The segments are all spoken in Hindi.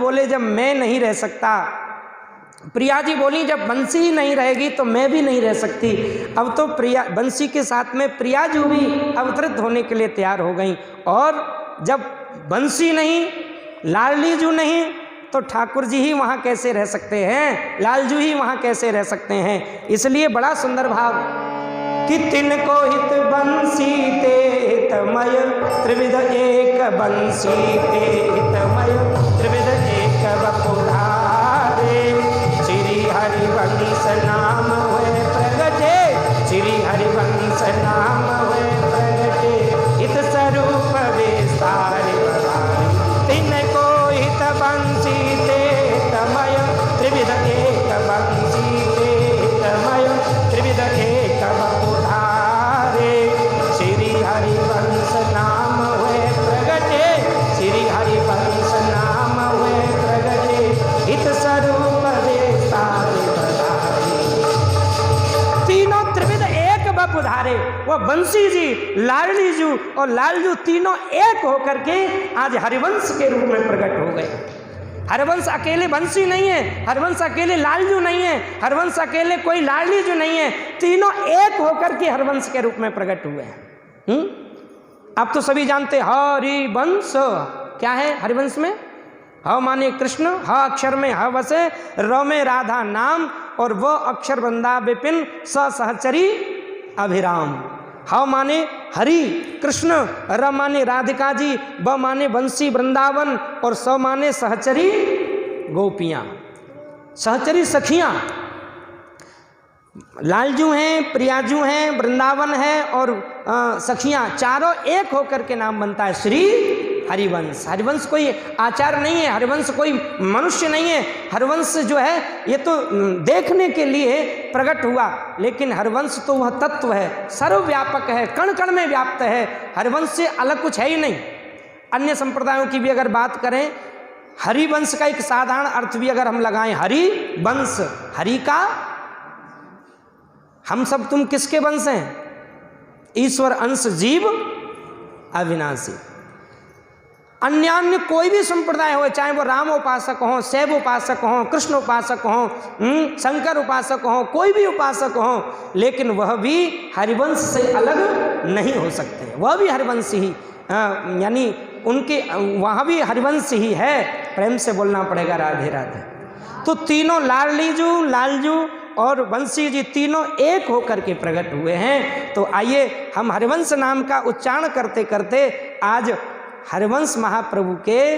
बोले जब मैं नहीं रह सकता, प्रिया जी बोली जब बंसी ही नहीं रहेगी तो मैं भी नहीं रह सकती। अब तो प्रिया बंसी के साथ में प्रिया जी भी अवतरित होने के लिए तैयार हो गई। और जब बंसी नहीं, लाडली जू नहीं, तो ठाकुर जी ही वहाँ कैसे रह सकते हैं, लालजू ही वहाँ कैसे रह सकते हैं। इसलिए बड़ा सुंदर भाव कि तिनको हित बंसी ते हितमय त्रिविध एक बंसी ते हितमय त्रिविध एक बपुधारे श्री हरिवंश नाम हुए प्रगटे श्री हरिवंश नाम हुए प्रगटे हित स्वरूप विस्तार तिनको हित बंसी ते हितमय त्रिविध एक बंसी ते हितमय त्रिविध एक बपुधारे श्री हरिवंश नाम हुए प्रगटे श्री हरिवंश नाम हुए प्रगटे हित स्वरूप विस्तार तीनों त्रिविध एक बपुधारे। वो बंसी जी, लाडली जू और लालजू तीनों एक होकर के आज हरिवंश के रूप में प्रकट हो गए। हरिवंश अकेले बंसी नहीं है, हरिवंश अकेले लालजू नहीं है, हरिवंश अकेले कोई लाडली जू नहीं है, तीनों एक होकर के हरिवंश के रूप में प्रकट हुए हैं। अब तो सभी जानते हरिवंश क्या है। हरिवंश में ह माने कृष्ण, ह अक्षर में ह वसे, र में राधा नाम और व अक्षर वृंदा विपिन, स सहचरी अभिराम। ह माने हरि कृष्ण, र माने राधिका जी, ब माने बंसी वृंदावन और स माने सहचरी गोपियाँ, सहचरी सखियाँ। लालजू हैं, प्रियाजू हैं, वृंदावन है और सखियाँ, चारों एक होकर के नाम बनता है श्री हरिवंश। हरिवंश कोई आचार नहीं है, हरिवंश कोई मनुष्य नहीं है। हरिवंश जो है ये तो देखने के लिए प्रकट हुआ, लेकिन हरिवंश तो वह तत्व है, सर्वव्यापक है, कण कण में व्याप्त है। हरिवंश से अलग कुछ है ही नहीं। अन्य संप्रदायों की भी अगर बात करें, हरिवंश का एक साधारण अर्थ भी अगर हम लगाएं, हरिवंश, हरि का, हम सब तुम किसके वंश हैं? ईश्वर अंश जीव अविनाशी। अन्य कोई भी संप्रदाय हो, चाहे वो राम उपासक हो, शैव उपासक हो, कृष्ण उपासक हो, शंकर उपासक हो, कोई भी उपासक हो, लेकिन वह भी हरिवंश से अलग नहीं हो सकते। वह भी हरिवंश ही, यानी उनके वहाँ भी हरिवंश ही है। प्रेम से बोलना पड़ेगा राधे राधे। तो तीनों लाडलीजू, लालजू और बंसी जी तीनों एक होकर के प्रकट हुए हैं। तो आइए हम हरिवंश नाम का उच्चारण करते करते आज हरिवंश महाप्रभु के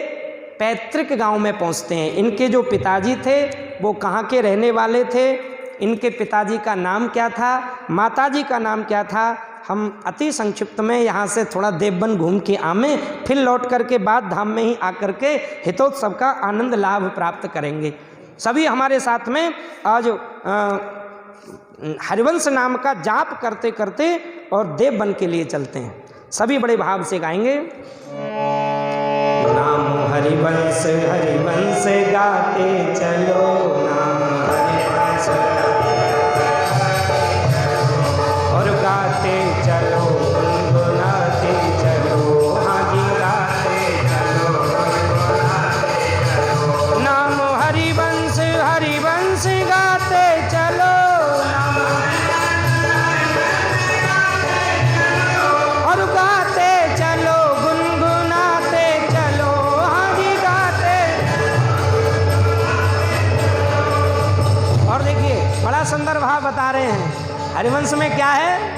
पैतृक गांव में पहुंचते हैं। इनके जो पिताजी थे वो कहाँ के रहने वाले थे, इनके पिताजी का नाम क्या था, माताजी का नाम क्या था, हम अति संक्षिप्त में यहाँ से थोड़ा देवबन घूम के आमें, फिर लौट करके बाद धाम में ही आकर के हितोत्सव का आनंद लाभ प्राप्त करेंगे। सभी हमारे साथ में आज हरिवंश नाम का जाप करते करते और देवबन के लिए चलते हैं। सभी बड़े भाव से गाएंगे। नाम हरिवंश हरिवंश गाते चलो, नाम हरिवंश और गाते चलो, गुनगुनाते चलो, हाँ जी गाते चलो, नाम हरिवंश हरिवंश गाते चलो, और गाते चलो, गुनगुनाते चलो, हाँ जी गाते। और देखिए बड़ा सुंदर भाव बता रहे हैं। हरिवंश में क्या है?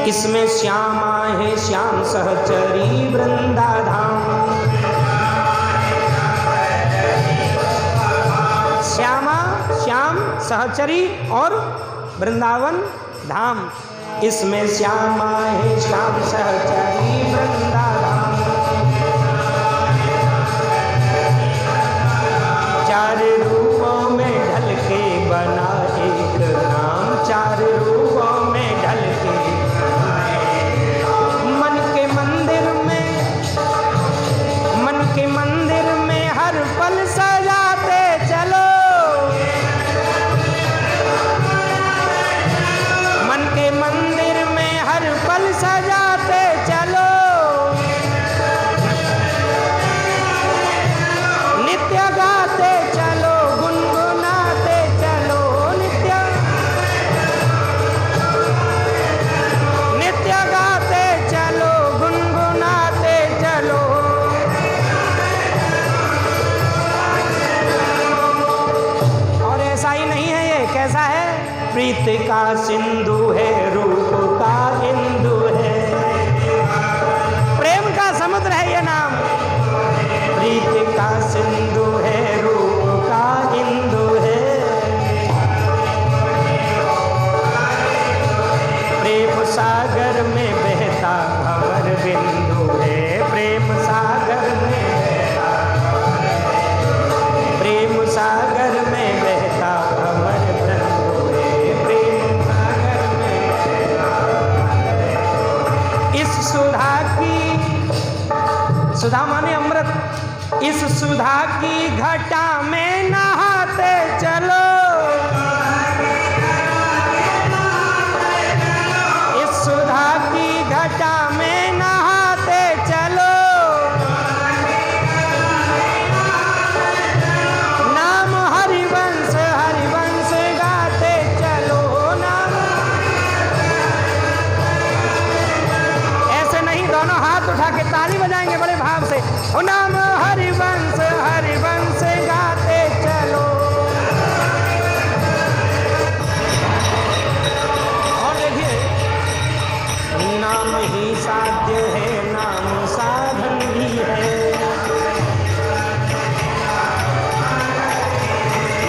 इसमें श्यामा है श्याम सहचरी वृंदा धाम, श्यामा श्याम सहचरी और वृंदावन धाम। इसमें श्यामा है श्याम सहचरी वृंदा धाम, चार रूपों में ढल के बना एक नाम, चार रूपों में ढल के मन के मंदिर में हर पल सजाते चलो, मन के मंदिर में हर पल सजाते चलो, प्रीत का सिंधु है, रूप का इंदु है। प्रेम का समुद्र है ये नाम। प्रीत का सिंधु है, रूप का इंदु है। प्रेम सागर में बहता भंवर बिंदु है। प्रेम सागर में बहता, प्रेम सागर में बहता भंवर बिंदु है। प्रेम सागर में इस सुधा की, सुधा माने अमृत, इस सुधा की घटा में नहाते चलो। इस सुधा की घटा में नहाते चलो। नाम हरिवंश हरिवंश गाते चलो। नाम, ऐसे नहीं, दोनों हाथ उठा के ताली बजाएंगे बड़े भाव से। ओ नाम हरिवंश हरिवंश गाते चलो। और देखिए, नाम ही साध्य है, नाम साधन भी है।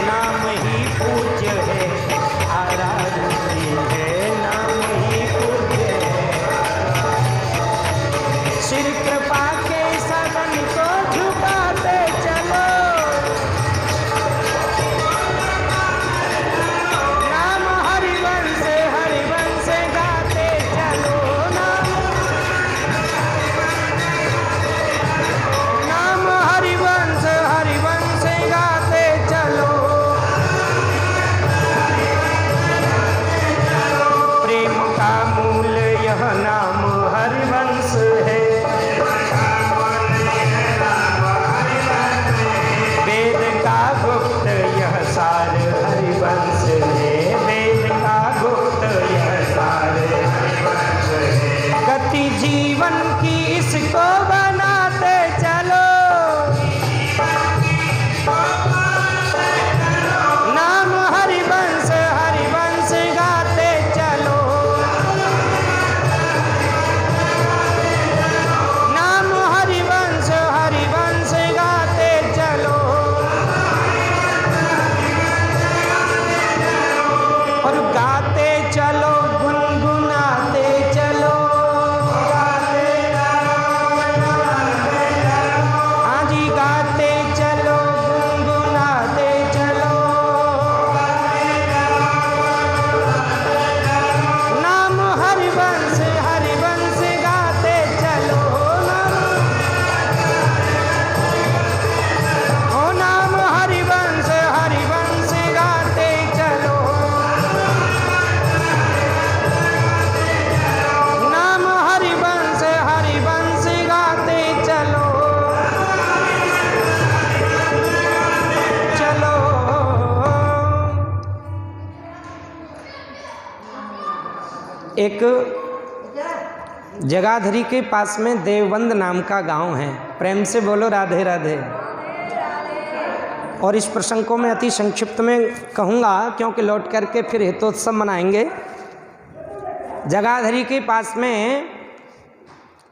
नाम ही पूज्य है, आराधन भी है। नाम ही पूज्य है। श्री कृपा के सदन को झुकाते चलो। नाम हरिवंश हरिवंश गाते चलो। नाम हरिवंश हरिवंश गाते चलो। प्रेम का मूल यह नाम हरिवंश है। वेद का गुप्त यह सार हरिवंश है। वेद का गुप्त यह सार हरिवंश है। गति जीवन की इसको बनाते चलो। नाम हरिवंश हरिवंश गाते चलो। नाम हरिवंश हरिवंश गाते चलो। और गाते चलो, गुनगुनाते चलो। हाँ जी, गाते चलो, गुनगुनाते चलो। नाम हरिवंश हरिवंश गाते चलो। ओ नाम हरिवंश हरिवंश गाते चलो। नाम हरिवंश हरिवंश गाते चलो। चलो। एक जगाधरी के पास में देवबंद नाम का गांव है। प्रेम से बोलो राधे राधे। और इस प्रसंग को मैं अति संक्षिप्त में कहूँगा, क्योंकि लौट करके फिर हितोत्सव मनाएंगे। जगाधरी के पास में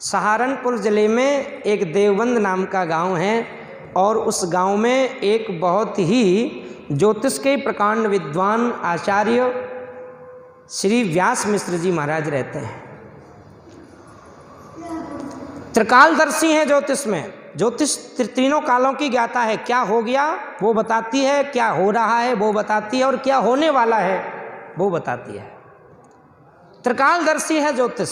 सहारनपुर ज़िले में एक देवबंद नाम का गांव है। और उस गांव में एक बहुत ही ज्योतिष के प्रकांड विद्वान आचार्य श्री व्यास मिश्र जी महाराज रहते हैं। त्रिकालदर्शी हैं ज्योतिष में। ज्योतिष तीनों कालों की ज्ञाता है। क्या हो गया वो बताती है, क्या हो रहा है वो बताती है, और क्या होने वाला है वो बताती है। त्रिकालदर्शी है ज्योतिष।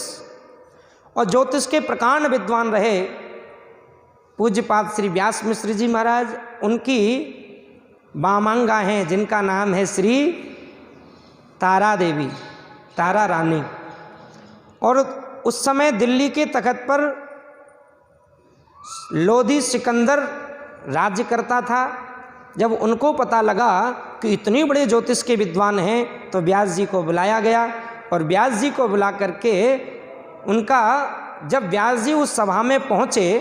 और ज्योतिष के प्रकांड विद्वान रहे पूज्यपाद श्री व्यास मिश्र जी महाराज। उनकी वामांगा हैं जिनका नाम है श्री तारा देवी, तारा रानी। और उस समय दिल्ली के तख्त पर लोधी सिकंदर राज्य करता था। जब उनको पता लगा कि इतने बड़े ज्योतिष के विद्वान हैं, तो व्यास जी को बुलाया गया। और व्यास जी को बुला करके उनका, जब व्यास जी उस सभा में पहुँचे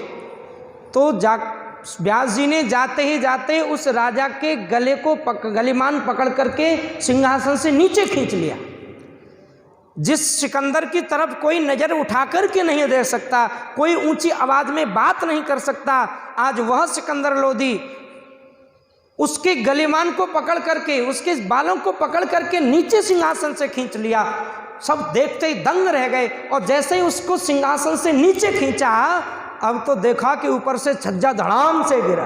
तो व्यास जी ने जाते ही जाते उस राजा के गले को गलेमान पकड़ करके सिंहासन से नीचे खींच लिया। जिस सिकंदर की तरफ कोई नज़र उठा करके नहीं देख सकता, कोई ऊंची आवाज में बात नहीं कर सकता, आज वह सिकंदर लोधी उसके गलेमान को पकड़ करके, उसके बालों को पकड़ करके नीचे सिंहासन से खींच लिया। सब देखते ही दंग रह गए। और जैसे ही उसको सिंहासन से नीचे खींचा, अब तो देखा कि ऊपर से छज्जा धड़ाम से गिरा।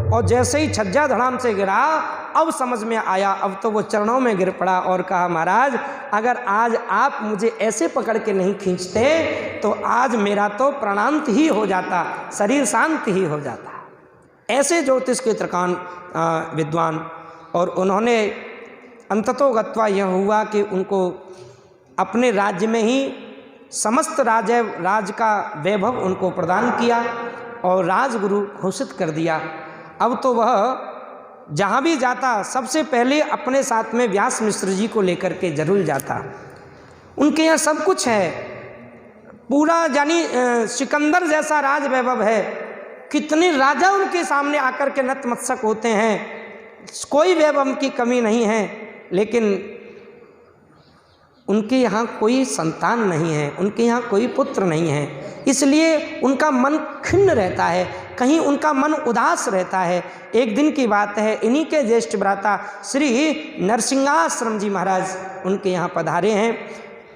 और जैसे ही छज्जा धड़ाम से गिरा, अब समझ में आया, अब तो वो चरणों में गिर पड़ा और कहा, महाराज अगर आज आप मुझे ऐसे पकड़ के नहीं खींचते तो आज मेरा तो प्राणांत ही हो जाता, शरीर शांत ही हो जाता। ऐसे ज्योतिष के त्रिकाण विद्वान। और उन्होंने अंततो गत्वा यह हुआ कि उनको अपने राज्य में ही समस्त राज का वैभव उनको प्रदान किया और राजगुरु घोषित कर दिया। अब तो वह जहाँ भी जाता सबसे पहले अपने साथ में व्यास मिश्र जी को लेकर के जरूर जाता। उनके यहाँ सब कुछ है, पूरा यानी सिकंदर जैसा राज वैभव है। कितने राजा उनके सामने आकर के नतमस्तक होते हैं, कोई वैभव की कमी नहीं है। लेकिन उनके यहाँ कोई संतान नहीं है, उनके यहाँ कोई पुत्र नहीं है, इसलिए उनका मन खिन्न रहता है, कहीं उनका मन उदास रहता है। एक दिन की बात है, इन्हीं के ज्येष्ठ भ्राता श्री नरसिंहाश्रम जी महाराज उनके यहाँ पधारे हैं,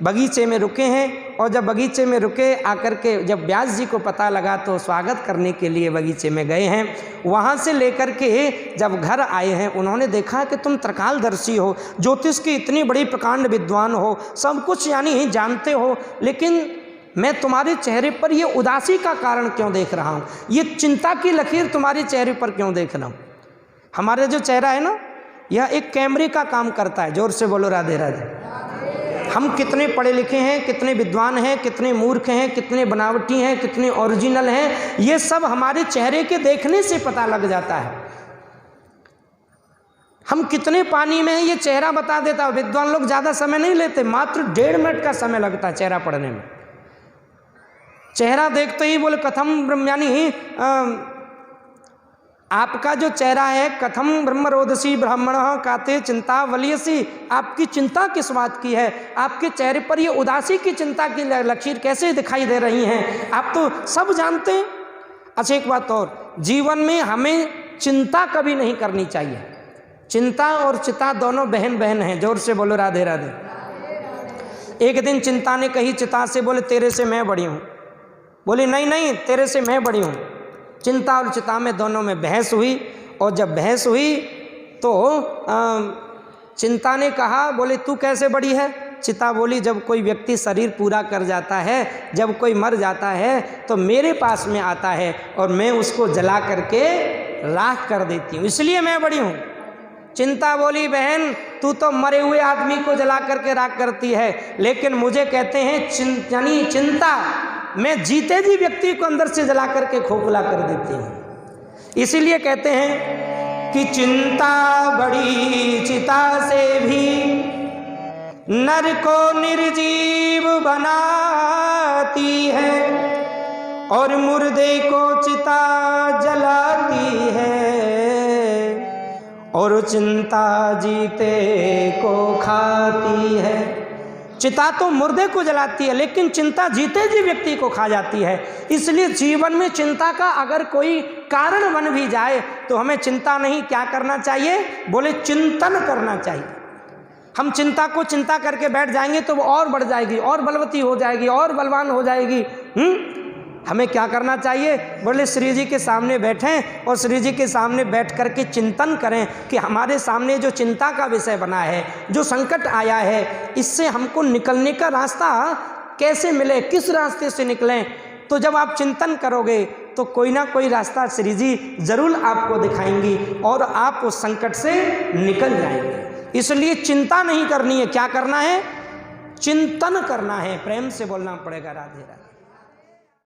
बगीचे में रुके हैं। और जब बगीचे में रुके आकर के जब व्यास जी को पता लगा तो स्वागत करने के लिए बगीचे में गए हैं। वहाँ से लेकर के जब घर आए हैं, उन्होंने देखा कि तुम त्रिकालदर्शी हो, ज्योतिष की इतनी बड़ी प्रकांड विद्वान हो, सब कुछ यानी जानते हो, लेकिन मैं तुम्हारे चेहरे पर ये उदासी का कारण क्यों देख रहा हूँ, ये चिंता की लकीर तुम्हारे चेहरे पर क्यों देख रहा हूँ। हमारा जो चेहरा है ना, यह एक कैमरे का काम करता है। जोर से बोलो राधे राधे। हम कितने पढ़े लिखे हैं, कितने विद्वान हैं, कितने मूर्ख हैं, कितने बनावटी हैं, कितने ओरिजिनल हैं, ये सब हमारे चेहरे के देखने से पता लग जाता है। हम कितने पानी में हैं ये चेहरा बता देता है। विद्वान लोग ज़्यादा समय नहीं लेते, मात्र 1.5 मिनट का समय लगता है चेहरा पढ़ने में। चेहरा देखते ही बोले कथम ब्रह्म, यानी आपका जो चेहरा है, कथम ब्रह्मरोदसी ब्राह्मण काते चिंता वलियसी, आपकी चिंता किस बात की है, आपके चेहरे पर ये उदासी की चिंता की लकीर कैसे दिखाई दे रही हैं, आप तो सब जानते हैं। अच्छा एक बात और, जीवन में हमें चिंता कभी नहीं करनी चाहिए। चिंता और चिता दोनों बहन बहन हैं। जोर से बोलो राधे राधे। एक दिन चिंता ने कही चिता से, बोले तेरे से मैं बड़ी हूँ। बोली नहीं नहीं, तेरे से मैं बड़ी हूँ। चिंता और चिता में दोनों में बहस हुई। और जब बहस हुई तो चिंता ने कहा, बोले तू कैसे बड़ी है। चिता बोली जब कोई व्यक्ति शरीर पूरा कर जाता है, जब कोई मर जाता है तो मेरे पास में आता है और मैं उसको जला करके राख कर देती हूँ, इसलिए मैं बड़ी हूँ। चिंता बोली बहन तू तो मरे हुए आदमी को जला करके राख करती है, लेकिन मुझे कहते हैं यानी चिंता, मैं जीते जी व्यक्ति को अंदर से जला करके खोखला कर देती हूँ। इसीलिए कहते हैं कि चिंता बड़ी चिता से भी नर को निर्जीव बनाती है और मुर्दे को चिता जलाती है और चिंता जीते को खाती है। चिता तो मुर्दे को जलाती है, लेकिन चिंता जीते जी व्यक्ति को खा जाती है। इसलिए जीवन में चिंता का अगर कोई कारण बन भी जाए तो हमें चिंता नहीं, क्या करना चाहिए, बोले चिंतन करना चाहिए। हम चिंता को चिंता करके बैठ जाएंगे तो वो और बढ़ जाएगी, और बलवती हो जाएगी, और बलवान हो जाएगी। हमें क्या करना चाहिए, बोले श्री जी के सामने बैठें और श्री जी के सामने बैठ करके चिंतन करें कि हमारे सामने जो चिंता का विषय बना है, जो संकट आया है, इससे हमको निकलने का रास्ता कैसे मिले, किस रास्ते से निकलें। तो जब आप चिंतन करोगे तो कोई ना कोई रास्ता श्री जी जरूर आपको दिखाएंगी और आप उस संकट से निकल जाएंगे। इसलिए चिंता नहीं करनी है, क्या करना है, चिंतन करना है। प्रेम से बोलना पड़ेगा राधे राधे।